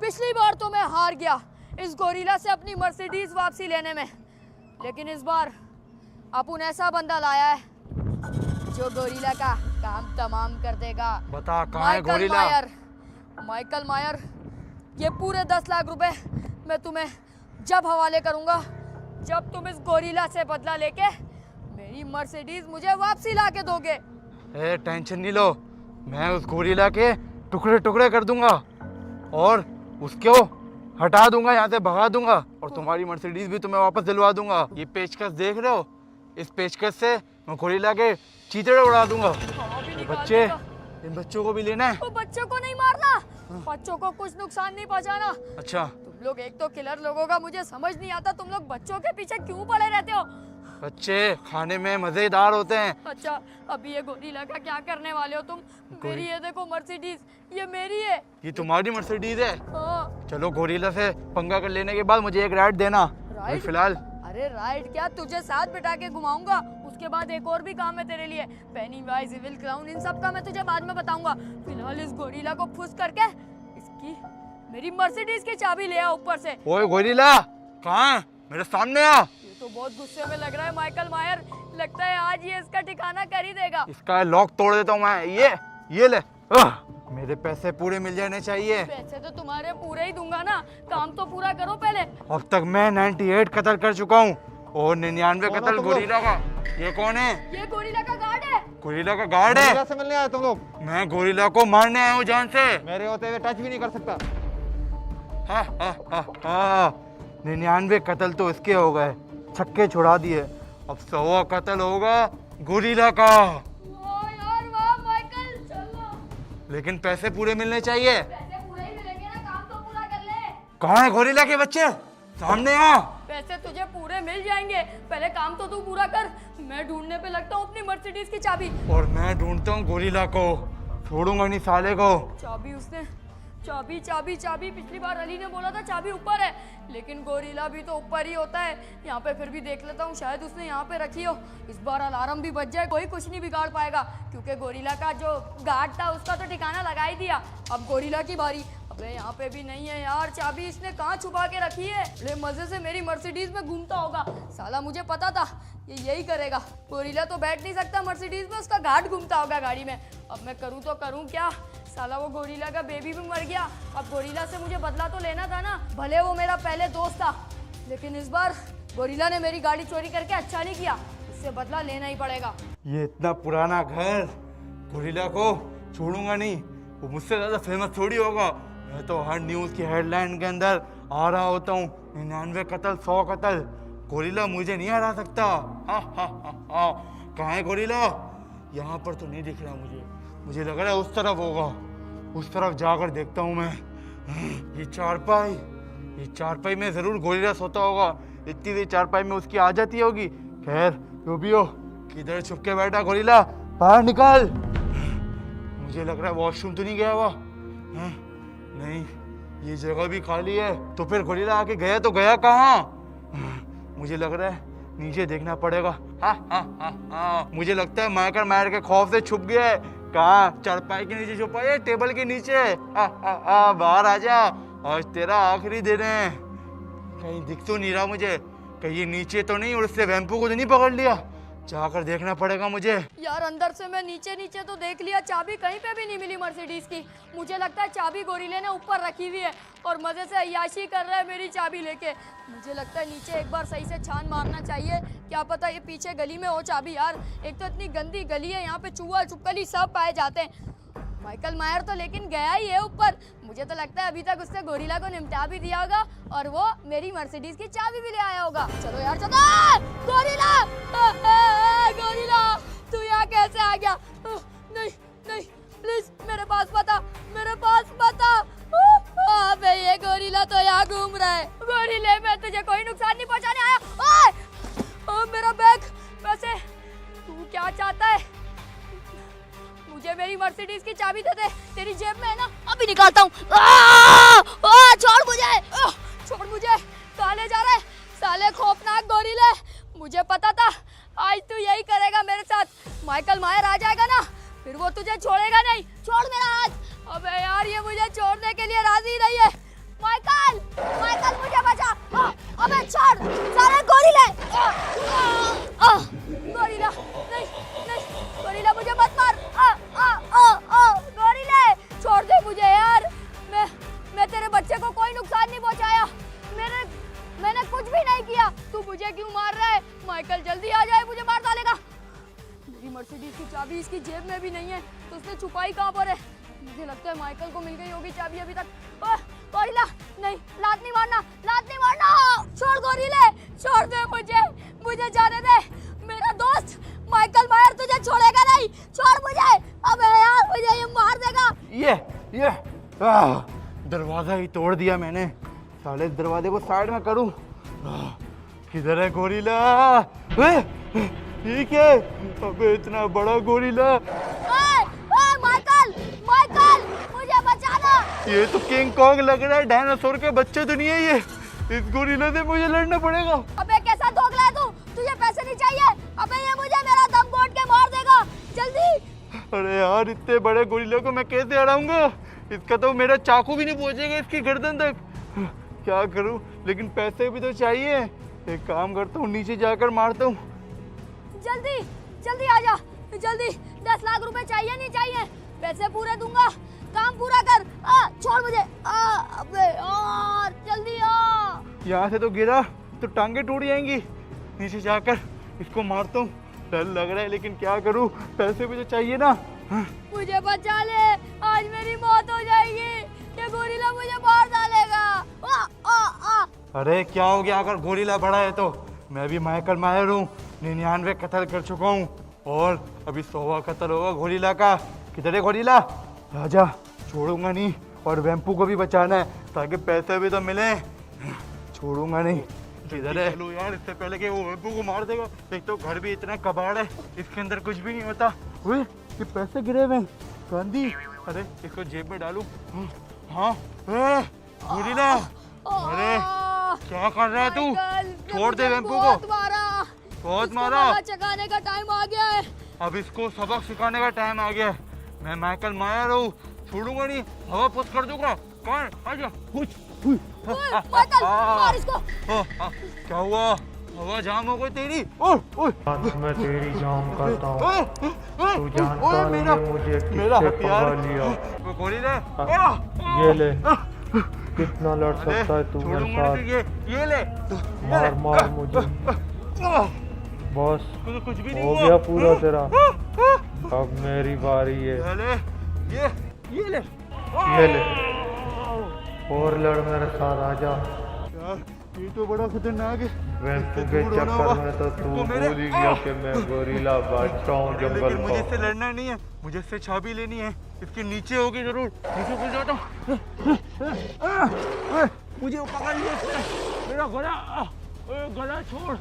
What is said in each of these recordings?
पिछली बार तो मैं हार गया इस गोरिल्ला से अपनी मर्सिडीज वापसी लेने में, लेकिन इस बार अपुन ऐसा बंदा लाया है जो गोरिल्ला का काम तमाम कर देगा। बता कहाँ है गोरिल्ला? माइकल मायर, ये पूरे 10 लाख रुपए मैं तुम्हें जब हवाले करूंगा जब तुम इस गोरिल्ला से बदला लेके मेरी मर्सिडीज मुझे वापसी ला के दोगे। टेंशन नहीं लो, मैं उस गोरिल्ला के टुकड़े टुकड़े कर दूंगा और उसको हटा दूंगा, यहाँ से भगा दूंगा और तुम्हारी मर्सिडीज भी तुम्हें वापस दिलवा दूंगा। ये पेचकस देख रहे हो, इस पेचकस से मैं गोरिल्ला के चीथड़े उड़ा दूंगा। बच्चे, इन बच्चों को भी लेना है। वो बच्चों को नहीं मारना, बच्चों को कुछ नुकसान नहीं पहुंचाना। अच्छा, तुम लोग एक तो किलर लोगों का मुझे समझ नहीं आता, तुम लोग बच्चों के पीछे क्यों पड़े रहते हो? बच्चे खाने में मजेदार होते हैं। अच्छा, अभी ये गोरिल्ला का क्या करने वाले हो तुम? मेरी ये देखो मर्सिडीज, ये मेरी है। ये तुम्हारी मर्सिडीज है? हाँ। चलो गोरिल्ला से पंगा कर लेने के बाद मुझे एक राइड देना। राइड? फिलहाल अरे राइड क्या, तुझे साथ बिठा के घुमाऊंगा, उसके बाद एक और भी काम है तेरे लिए। पेनीवाइज, इविल क्लाउन, इन सब का मैं तुझे बाद में बताऊंगा। फिलहाल इस गोरिल्ला को फुस करके इसकी मेरी मर्सिडीज की चाबी ले आ ऊपर से। ओए गोरिल्ला, कहाँ है? मेरे सामने आ। ये तो बहुत गुस्से में लग रहा है माइकल मायर, लगता है आज ये इसका ठिकाना कर ही देगा। इसका लॉक तोड़ देता हूँ मैं। ये ले। मेरे पैसे पूरे मिल जाने चाहिए। पैसे तो तुम्हारे पूरे ही दूंगा ना, काम तो पूरा करो पहले। अब तक मैं 98 कत्ल कर चुका हूँ और 99 कत्ल गोरिल्ला का। ये कौन है? ये गोरिल्ला का गार्ड है। गोरिल्ला का गार्ड है? गोरिल्ला से मिलने आए तुम लोग? मैं गोरिल्ला को मारने आया हूँ जान से। मेरे होते हुए टच भी नहीं कर सकता। 99 कत्ल तो इसके हो गए, छक्के छुड़ा दिए। अब 100 कत्ल होगा गोरिल्ला का। यार वाह माइकल, चलो। लेकिन पैसे पूरे मिलने चाहिए। पैसे पूरे ही मिलेंगे ना, काम तो पूरा कर ले। कहाँ है गोरिल्ला के बच्चे? सामने आ। पैसे तुझे पूरे मिल जाएंगे, पहले काम तो तू पूरा कर। मैं ढूंढने पे लगता हूँ अपनी मर्सिडीज की चाबी। और मैं ढूंढता हूँ गोरिल्ला को, छोड़ूंगा नहीं साले को। चाबी उसने, चाबी चाबी चाबी, पिछली बार अली ने बोला था चाबी ऊपर है, लेकिन गोरिल्ला भी तो ऊपर ही होता है। यहाँ पे फिर भी देख लेता हूँ, शायद उसने यहाँ पे रखी हो। इस बार अलार्म भी बज जाए, कोई कुछ नहीं बिगाड़ पाएगा, क्योंकि गोरिल्ला का जो गार्ड था उसका तो ठिकाना लगा ही दिया। अब गोरिल्ला की बारी। अबे यहाँ पे भी नहीं है यार चाबी, इसने कहाँ छुपा के रखी है? बड़े मजे से मेरी मर्सिडीज में घूमता होगा साला, मुझे पता था ये यही करेगा। गोरिल्ला तो बैठ नहीं सकता मर्सिडीज में, उसका गार्ड घूमता होगा गाड़ी में। अब मैं करूँ तो करूँ क्या? साला वो गोरिल्ला का बेबी भी मर गया। अब गोरिल्ला से मुझे बदला तो लेना था ना, भले वो मेरा पहले दोस्त था, लेकिन इस बार गोरिल्ला ने मेरी गाड़ी चोरी करके अच्छा नहीं किया, इससे बदला लेना ही पड़ेगा। ये इतना पुराना घर, गोरिल्ला को छोड़ूंगा नहीं। वो मुझसे ज्यादा फेमस थोड़ी होगा। मैं तो हर न्यूज़ की हेडलाइन के अंदर आ रहा होता हूँ, 99 कत्ल, 100 कत्ल। गोरिल्ला मुझे नहीं हरा सकता। कहाँ है गोरिल्ला? यहाँ पर तो नहीं दिख रहा मुझे लग रहा है उस तरफ होगा। उस तरफ जाकर देखता हूँ मैं। ये चारपाई में जरूर गोरिल्ला सोता होगा। इतनी सी चारपाई में उसकी आ जाती होगी। खैर जो भी हो, किधर छुप के बैठा गोरिल्ला? बाहर निकल। मुझे लग रहा है वॉशरूम तो नहीं गया हुआ। नहीं, ये जगह भी खाली है। तो फिर गोरिल्ला आके गया तो गया कहाँ? मुझे लग रहा है नीचे देखना पड़ेगा। मुझे लगता है माइकल मायर के खौफ से छुप गया है। कहाँ? चारपाई के नीचे छुपा है, टेबल के नीचे। बाहर आ जा, आज तेरा आखिरी दिन है। कहीं दिख तो नहीं रहा मुझे, कहीं ये नीचे तो नहीं और उससे वैम्पू को तो नहीं पकड़ लिया? जाकर देखना पड़ेगा मुझे। यार अंदर से मैं नीचे नीचे तो देख लिया, चाबी कहीं पे भी नहीं मिली मर्सिडीज की। मुझे लगता है चाबी गोरिल्ले ने ऊपर रखी हुई है और मजे से अय्याशी कर रहा है मेरी चाबी लेके। मुझे लगता है नीचे एक बार सही से छान मारना चाहिए, क्या पता ये पीछे गली में हो चाबी। यार एक तो इतनी गंदी गली है, यहाँ पे चूहा चुपकली सब पाए जाते हैं। माइकल मायर तो लेकिन गया ही है ऊपर। मुझे तो लगता है अभी तक उसने गोरिल्ला को निपटा भी दिया होगा और वो मेरी मर्सिडीज की चाबी भी ले आया होगा। चलो यार चलो। गोरिल्ला, गोरिल्ला तू यहाँ कैसे आ गया? नहीं नहीं, प्लीज मेरे पास बता, मेरे पास बता। अबे ये गोरिल्ला तो यहाँ घूम रहा है। गोरिल्ले मैं तुझे कोई नुकसान नहीं पहुँचाने आया। ओए मेरा बैग, वैसे तू क्या चाहता है? मुझे मेरी मर्सिडीज की चाबी दे दे, तेरी जेब में है ना, अभी निकालता हूँ। छोड़ मुझे, छोड़ मुझे। कहाँ ले जा रहा है साले खौफनाक गोरिल्ले? मुझे पता था आज तू यही करेगा मेरे साथ। माइकल मायर आ जाएगा ना, फिर वो तुझे छोड़ेगा नहीं। छोड़ मेरा हाथ। अबे यार ये मुझे छोड़ने के लिए राजी नहीं है। चाबी इसकी जेब में भी नहीं है, तो उसने छुपाई कहाँ पर है? मुझे लगता है माइकल को मिल गई होगी चाबी अभी तक। गोरिल्ला नहीं, लात नहीं मारना, लात नहीं मारना। छोड़ गोरिल्ले, छोड़ दे मुझे जाने दे। मेरा दोस्त माइकल मायर तुझे छोड़ेगा नहीं, छोड़ मुझे। अबे यार मुझे ये मार देगा। ये दरवाजा ही तोड़ दिया मैंने। साले इस दरवाजे को साइड में करूं। किधर है गोरिल्ला? ये क्या है? अबे इतना बड़ा गोरिल्ला। माइकल मुझे बचाना। ये तो किंग कॉन्ग लग रहा है, डायनासोर के बच्चे तो नहीं है ये। इस गोरिल्ला से मुझे लड़ना पड़ेगा। अबे कैसा दोगला है तू? तुझे पैसे नहीं चाहिए? अबे ये मुझे मेरा दम घोट के मार देगा, जल्दी। अरे यार इतने बड़े गोरिल्ला को मैं कैसे हराऊंगा? इसका तो मेरा चाकू भी नहीं पहुंचेगा इसकी गर्दन तक। क्या करूं? लेकिन पैसे भी तो चाहिए। एक काम करता हूँ, नीचे जाकर मारता हूँ। जल्दी जल्दी आ जा, जल्दी। 10 लाख रुपए चाहिए नहीं चाहिए? पैसे पूरे दूंगा, काम पूरा कर। छोड़ मुझे। अबे यार जल्दी आ। यहाँ से तो गिरा तो टांगे टूट जाएंगी। नीचे जाकर इसको मारता हूँ। डर लग रहा है लेकिन क्या करूँ, पैसे भी तो चाहिए ना। मुझे बचा ले, आज मेरी मौत हो जाएगी। ये गोरिल्ला मुझे मार डालेगा। अरे क्या हो गया? अगर गोरिल्ला बड़ा है तो मैं भी माइकल मायर हूँ। 99 कत्ल कर चुका हूँ और अभी 100वां कत्ल होगा गोरिल्ला का। किधर है गोरिल्ला? राजा छोड़ूंगा नहीं, और वेम्पू को भी बचाना है ताकि पैसे भी तो मिले। छोड़ूंगा नहीं। किधर है? चलो यार, इससे पहले कि वो वेम्पू को मार देगा। एक तो घर भी इतना कबाड़ है, इसके अंदर कुछ भी नहीं होता। ये पैसे गिरे हुए गांधी। अरे इसको जेब में डालूं। हाँ गोरिल्ला, अरे क्या कर रहा है तू? छोड़ दे वेम्पू को। बहुत मारा। चकाने का टाइम आ गया है। अब इसको सबक सिखाने का टाइम आ गया है। मैं माइकल मायर हूँ, छोड़ूंगा नहीं। हवा पुश कर दूंगा। कौन? आजा। माइकल मार इसको। क्या हुआ? हवा जाम हो गई तेरी। मैं तेरी जाम करता हूँ। तू जानता नहीं है मुझे किससे पकड़ लिया। गोरिल्ला, ये ले, कितना लड़ सकता है तू मेरे साथ? ये ले। मार मार मुझे। बस कुछ भी नहीं हो हुआ। गया पूरा तेरा। अब मेरी बारी है। ये ले। ये ले, और लड़ मेरे साथ आजा। यार ये तो बड़ा खतरनाक है। वेम्पू के चक्कर में तो तू भूल ही गया कि मैं गोरिल्ला बादशाह हूँ जंगल लेकिन मुझे का। इससे लड़ना नहीं है, मुझे इससे चाबी लेनी है। इसके नीचे होगी जरूर। नीचे घुस जाता हूँ। मुझे पकड़ लिया इसने। मेरा गला छोड़।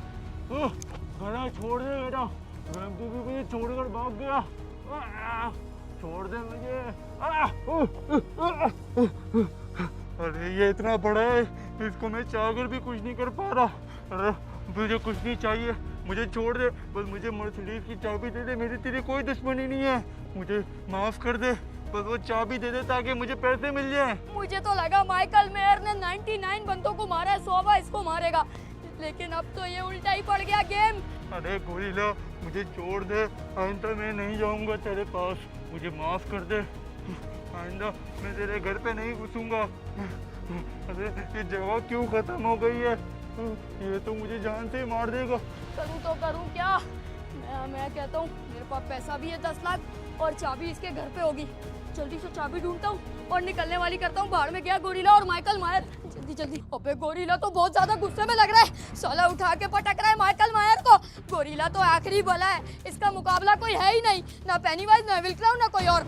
गला छोड़ दे बेटा। वेम्पू भी मुझे छोड़कर भाग गया। छोड़ दे मुझे। अरे ये इतना बड़ा है, इसको मैं चाहकर भी कुछ नहीं कर पा रहा। अरे मुझे कुछ नहीं चाहिए, मुझे छोड़ दे। बस मुझे मर्सिडीज की चाबी दे दे। मेरी तेरी कोई दुश्मनी नहीं है, मुझे माफ कर दे। बस वो चाबी दे दे ताकि मुझे पैसे मिल जाए। मुझे तो लगा माइकल मेयर ने 99 बंदों को मारा है, 100 बार इसको मारेगा, लेकिन अब तो ये उल्टा ही पड़ गया गेम। अरे गोरिल्ला मुझे छोड़ दे। आइंदा मैं नहीं जाऊंगा तेरे पास, मुझे माफ कर दे। आइंदा मैं तेरे घर पे नहीं घुसूंगा। अरे ये जगह क्यों खत्म हो गई है? ये तो मुझे जान से ही मार देगा। करूँ तो करूँ क्या? मैं कहता हूँ मेरे पास पैसा भी है 10 लाख और चाबी इसके घर पे होगी। जल्दी से चाबी ढूंढता हूँ और निकलने वाली करता हूँ। बाहर में गया गोरिल्ला और माइकल मायर। जल्दी जल्दी। अबे गोरिल्ला तो बहुत ज्यादा गुस्से में लग रहा है, साला उठा के पटक रहा है माइकल मायर को। गोरिल्ला तो आखिरी बला है, इसका मुकाबला कोई है ही नहीं, ना पेनीवाइज ना विल्क्राउन ना कोई और।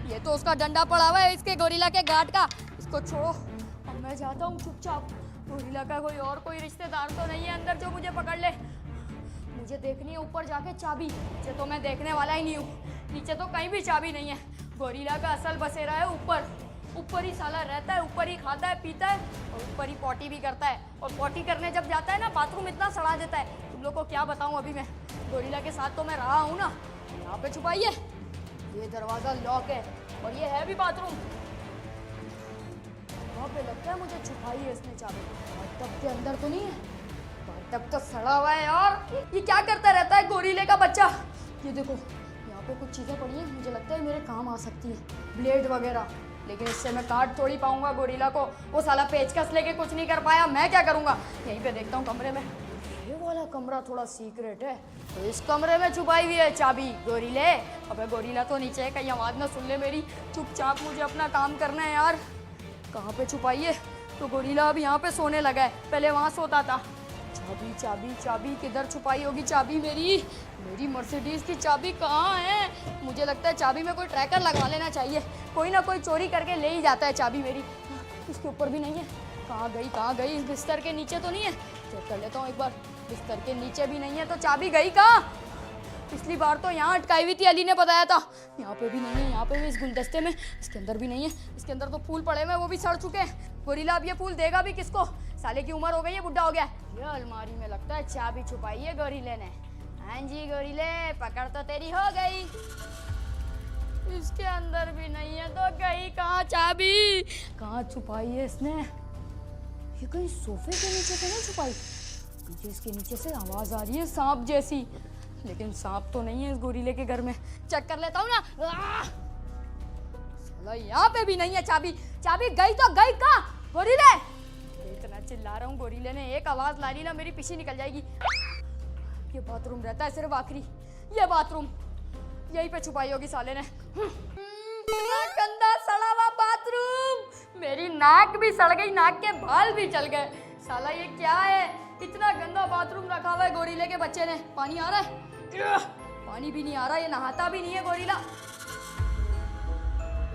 ये तो उसका डंडा पड़ा हुआ है इसके गोरिल्ला के गार्ड का। इसको छोड़ो, अब मैं जाता हूँ चुपचाप। गोरिल्ला का कोई रिश्तेदार तो नहीं है अंदर जो मुझे पकड़ ले। मुझे देखनी है ऊपर जाके चाबी। नीचे तो मैं देखने वाला ही नहीं हूँ, नीचे तो कहीं भी चाबी नहीं है। गोरिल्ला का असल बसेरा है ऊपर ही साला रहता है, ऊपर ही खाता है पीता है और ऊपर ही पॉटी भी करता है। और पॉटी करने जब जाता है ना, बाथरूम इतना सड़ा देता है, तुम लोग को क्या बताऊँ। अभी मैं गोरिल्ला के साथ तो मैं रहा हूँ ना। यहाँ पे छुपाइए, ये दरवाज़ा लॉक है और ये है भी बाथरूम। वहाँ पे लगता है मुझे छुपाई है इसने चाबी। और तब के अंदर तो नहीं है, तब तो सड़ा हुआ है यार। ये क्या करता रहता है गोरिल्ले का बच्चा? ये देखो यहाँ पे कुछ चीज़ें पड़ी हैं, मुझे लगता है मेरे काम आ सकती है, ब्लेड वगैरह। लेकिन इससे मैं काट थोड़ी पाऊंगा गोरिल्ला को। वो साला पेचकस लेके कुछ नहीं कर पाया, मैं क्या करूँगा? यहीं पे देखता हूँ कमरे में। ये वाला कमरा थोड़ा सीक्रेट है, तो इस कमरे में छुपाई हुई है चाबी। गोरीले, अबे गोरीला तो नीचे है, कहीं आवाज ना सुन ले मेरी। चुपचाप मुझे अपना काम करना है यार। कहाँ पे छुपाई है? तो गोरीला अब यहाँ पे सोने लगा है, पहले वहाँ सोता था। चाबी चाबी चाबी किधर छुपाई होगी चाबी मेरी? मेरी मर्सिडीज की चाबी कहाँ है? मुझे लगता है चाबी में कोई ट्रैकर लगवा लेना चाहिए, कोई ना कोई चोरी करके ले ही जाता है चाबी मेरी। इसके ऊपर भी नहीं है, कहाँ गई? इस बिस्तर के नीचे तो नहीं है? चेक कर लेता हूँ एक बार। बिस्तर के नीचे भी नहीं है, तो चाबी गई कहाँ? पिछली बार तो यहाँ अटकाई हुई थी, अली ने बताया था। यहाँ पे भी नहीं है, यहाँ पे भी इस गुलदस्ते में, इसके अंदर भी नहीं है। इसके अंदर तो फूल पड़े हुए हैं, वो भी सड़ चुके हैं। गोरीला अब ये फूल देगा भी किसको? साले की उम्र हो गई है, बुढ़ा हो गया। ये अलमारी में लगता है चाबी छुपाई है गोरीले ने। हाँ जी गोरीले, पकड़ तो तेरी हो गई। इसके अंदर भी नहीं है, तो गई कहाँ चाबी? कहाँ छुपाई है इसने? ये कहीं सोफे के नीचे तो नहीं छुपाई? मुझे इसके नीचे से आवाज आ रही है सांप जैसी, लेकिन सांप तो नहीं है इस गोरीले के घर में। चेक कर लेता हूँ ना। साला यहाँ पे भी नहीं है चाबी। चाबी गई तो गई कहाँ? गोरीले, इतना चिल्ला रहा हूँ, गोरीले ने एक आवाज ला ली ना, मेरी पीछे निकल जाएगी। ये बाथरूम रहता है सिर्फ आखिरी, ये बाथरूम, यहीं पे छुपाई होगी साले ने। इतना गंदा सड़ा हुआ बाथरूम, मेरी नाक भी सड़ गई, नाक के बाल भी चल गए। साला ये क्या है? इतना गंदा बाथरूम रखा हुआ है गोरीले के बच्चे ने। पानी आ रहा है? पानी भी नहीं आ रहा, ये नहाता भी नहीं है गोरीला।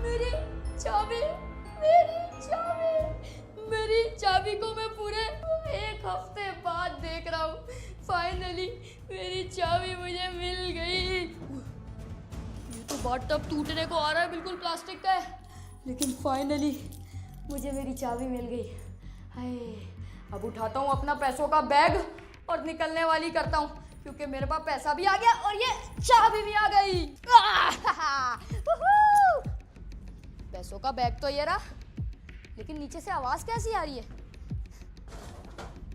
मेरी चाबी, मेरी चाबी को मैं पूरे 1 हफ्ते बाद देख रहा हूँ। फाइनली मेरी चाबी मुझे मिल गई। ये तो बाथटब टूटने को आ रहा है, बिल्कुल प्लास्टिक का है, लेकिन फाइनली मुझे मेरी चाबी मिल गई। हाय, अब उठाता हूँ अपना पैसों का बैग और निकलने वाली करता हूँ, क्योंकि मेरे पास पैसा भी आ गया और ये चाबी भी आ गई। पैसों का बैग तो ये रहा, लेकिन नीचे से आवाज कैसी आ रही है?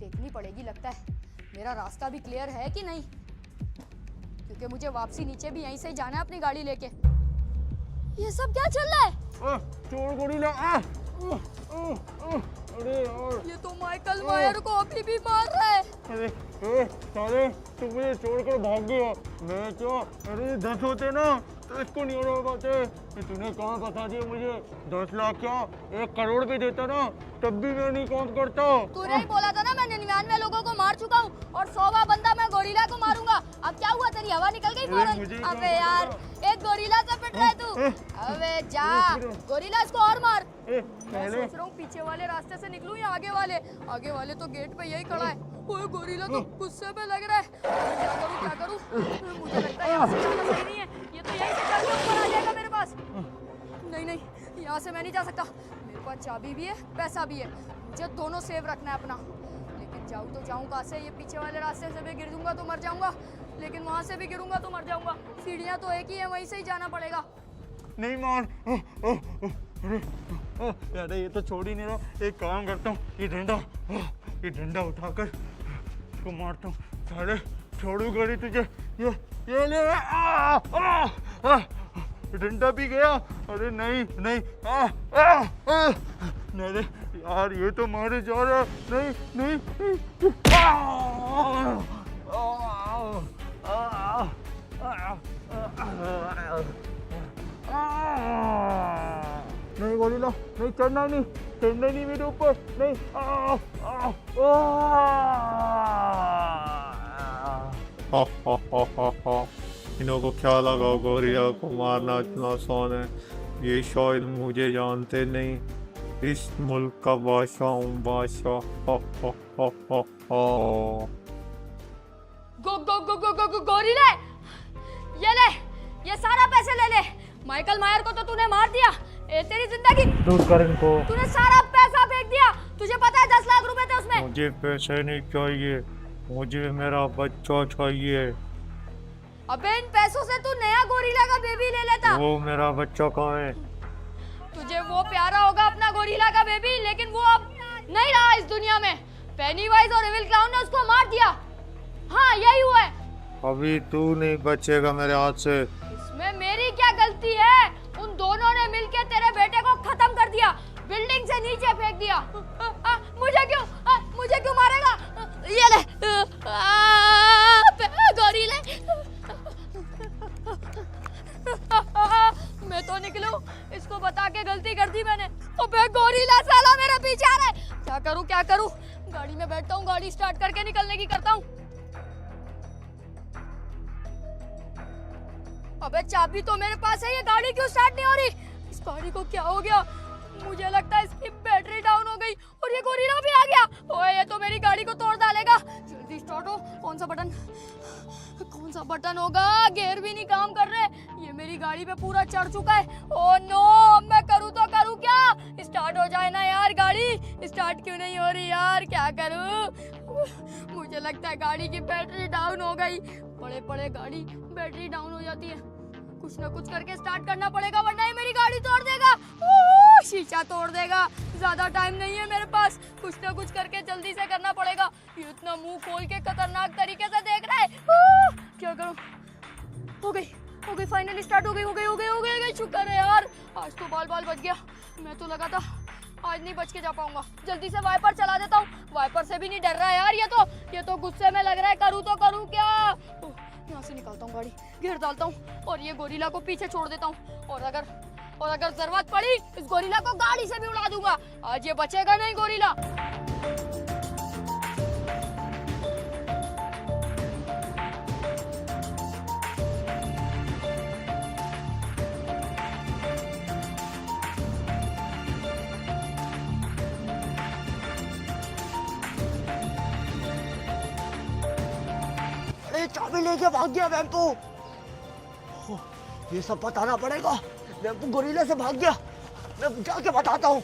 देखनी पड़ेगी, लगता है मेरा रास्ता भी क्लियर है कि नहीं, क्योंकि मुझे वापसी नीचे भी यहीं से ही जाना है अपनी गाड़ी लेके। ये सब क्या चल रहा है? चोर गोरीला। अरे यार, ये तो माइकल मायर को अभी भी मार रहा है। अरे साले, तुम मुझे छोड़कर भाग गए हो। मैं तो, अरे 10 होते ना तो इसको नहीं उड़ा पाते। तूने कहाँ फंसा दिया मुझे? 10 लाख क्या 1 करोड़ भी देता ना, तब भी मैं नहीं काउंट करता। तूने ही बोला था ना मैं 99 लोगों को मार चुका हूँ और 100वां बंदा मैं गोरीला को मारूंगा। अब क्या हुआ, तेरी हवा निकल गई फौरन? अबे यार, एक गोरीला से पिट रहा है तू। अबे जा, गोरीला इसको और मार। मैं सोच रहा हूँ पीछे वाले रास्ते से निकलूं या आगे वाले? आगे वाले तो गेट पे यही खड़ा है। ओए गोरीला तो गुस्से पे लग रहा है। क्या करूं? मुझे लगता है यहाँ से जाना सही नहीं है, ये तो यहीं से चल के ऊपर आ जाएगा मेरे पास। नहीं, यहाँ से मैं नहीं जा सकता। मेरे पास चाबी भी है, पैसा भी है, मुझे दोनों सेव रखना है अपना। लेकिन जाऊँ तो जाऊँ कहाँ से? ये पीछे वाले रास्ते से भी गिर दूंगा तो मर जाऊंगा, लेकिन वहाँ से भी गिरूंगा तो मर जाऊंगा। सीढ़ियाँ तो एक ही है, वहीं से ही जाना पड़ेगा। नहीं मान, यार ये तो छोड़ ही नहीं रहा। एक काम करता हूँ, ये डंडा उठाकर इसको मारता हूँ। साले छोड़ू गाड़ी तुझे, ये ले। डंडा भी गया। अरे नहीं, नहीं यार, ये तो मारे जा रहा है। नहीं, नहीं गोरीला, नहीं चढ़ना नहीं मेरे ऊपर, नहीं। इन्हों को क्या लगा गोरिया को मारना इतना आसान है? ये शायद मुझे जानते नहीं। इस मुल्क का बादशाह हूँ, बादशाह। गोरीले, ये ले, ये सारा पैसे ले ले। माइकल मायर को तो तूने मार दिया, तेरी जिंदगी दूर कर इनको। तूने सारा पैसा फेंक दिया। तुझे पता है 10 लाख रुपए थे उसमें। मुझे पैसे नहीं चाहिए, मुझे मेरा बच्चा चाहिए। अबे इन पैसों से तू नया गोरीला का बेबी ले लेता। वो मेरा बच्चा कहाँ है? तुझे वो प्यारा होगा अपना गोरीला का बेबी, लेकिन वो अब नहीं रहा इस दुनिया में। पेनीवाइज और एविल क्लाउन ने उसको मार दिया। हाँ, यही हुआ है। अभी तू नहीं बचेगा मेरे हाथ से। इसमें मेरी क्या गलती है? उन दोनों ने मिलके तेरे बेटे को खत्म कर दिया, बिल्डिंग से नीचे फेंक दिया। मुझे क्यों मारेगा? ये ले। क्या करूं? गाड़ी में बैठता हूँ, गाड़ी स्टार्ट करके निकलने की करता हूँ। अबे चाबी तो मेरे पास है, ये गाड़ी क्यों स्टार्ट नहीं हो रही? इस गाड़ी को क्या हो गया? मुझे लगता है इसकी बैटरी डाउन हो गई और ये गोरिल्ला भी आ गया। ओए ये तो मेरी गाड़ी को तोड़ डालेगा। जल्दी स्टार्ट हो। कौन सा बटन होगा? गियर भी नहीं काम कर रहे। ये मेरी गाड़ी पे पूरा चढ़ चुका है। ओह नो, अब मैं करूँ तो करूँ क्या? स्टार्ट हो जाए ना यार गाड़ी। स्टार्ट क्यों नहीं हो रही यार? क्या करूँ? मुझे लगता है गाड़ी की बैटरी डाउन हो गई। बड़े गाड़ी बैटरी डाउन हो जाती है। कुछ ना कुछ करके स्टार्ट करना पड़ेगा वरना ये मेरी गाड़ी तोड़ देगा। शीशा तोड़ देगा। ज्यादा टाइम नहीं है मेरे पास, कुछ ना कुछ करके जल्दी से करना पड़ेगा। ये इतना मुंह खोल के खतरनाक तरीके से देख रहा है। क्या करूं? हो गई फाइनली स्टार्ट हो गई। शुक्र है यार, आज तो बाल बच गया। मैं तो लगा था आज नहीं बच के जा पाऊंगा। जल्दी से वाइपर चला देता हूँ। वाइपर से भी नहीं डर रहा है यार ये तो गुस्से में लग रहा है। करूँ तो करूँ क्या? यहाँ से निकालता हूँ गाड़ी, गियर डालता हूँ और ये गोरिल्ला को पीछे छोड़ देता हूँ। और अगर जरूरत पड़ी इस गोरिल्ला को गाड़ी से भी उड़ा दूंगा। आज ये बचेगा नहीं गोरिल्ला। अरे चाबी लेके भाग गया वेम्पू। ये सब बताना पड़ेगा। वेम्पू गोरिल्ला से भाग गया। मैं जाके बताता हूँ।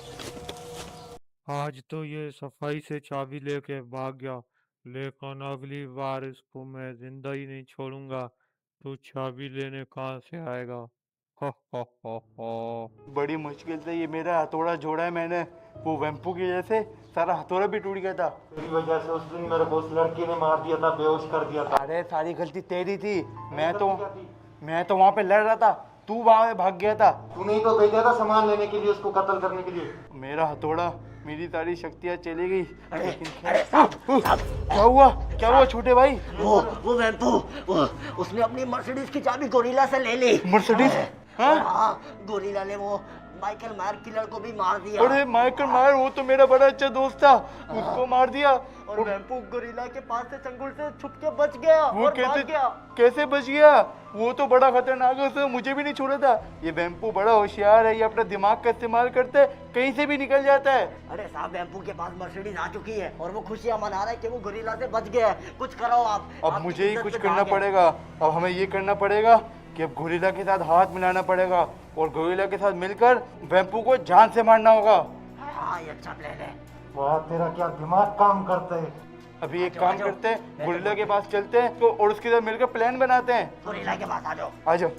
आज तो ये सफाई से चाबी लेके भाग गया, लेकिन अगली बार इसको मैं जिंदा ही नहीं छोड़ूंगा। तो चाबी लेने कहाँ से आएगा? हो। बड़ी मुश्किल से ये मेरा हथौड़ा जोड़ा है मैंने। वो वेम्पू की वजह से सारा हथौड़ा भी टूट गया था। तेरी वजह से उस दिन मेरे को उस लड़की ने मार दिया था, बेहोश कर दिया था। अरे सारी गलती तेरी थी। मैं तो वहाँ पे लड़ रहा था, तू वहाँ भाग गया था। तूने ही तो भेजा था सामान लेने के लिए, उसको कत्ल करने के लिए। मेरा हथौड़ा, मेरी सारी शक्तियाँ चली गई। अरे साहब, क्या हुआ छोटे भाई? वो वेम्पू, उसने अपनी मर्सिडीज की चाबी गोरिल्ला से ले ली। मर्सिडीज? हाँ, गोरिल्ला ने वो माइकल मायर किलर को भी मार दिया। अरे माइकल मायर, वो तो मेरा बड़ा अच्छा दोस्त था, उसको मार दिया। और वेम्पू गोरिल्ला के पास से चंगुल से छुप के बच गया। वो और भाग गया। कैसे बच गया? वो तो बड़ा खतरनाक है, उसने मुझे भी नहीं छोड़ा था। ये वेम्पू बड़ा होशियार है, ये अपना दिमाग का इस्तेमाल करता है, कहीं से भी निकल जाता है। अरे साहब, वेम्पू के पास मर्सिडीज आ चुकी है और वो खुशियां मना रहा है कि वो गोरिल्ला से बच गया है। कुछ करो आप। अब मुझे ही कुछ करना पड़ेगा। अब हमें ये करना पड़ेगा कि अब गोरिल्ला के साथ हाथ मिलाना पड़ेगा और गोरिल्ला के साथ मिलकर वेम्पू को जान से मारना होगा। हाँ, ये अच्छा प्लान है। वाह, तेरा क्या दिमाग काम करता है। अभी एक काम करते हैं, गोरिल्ला के पास चलते हैं तो और उसके साथ मिलकर प्लान बनाते हैं। गोरिल्ला के पास आ जाओ। आ जाओ।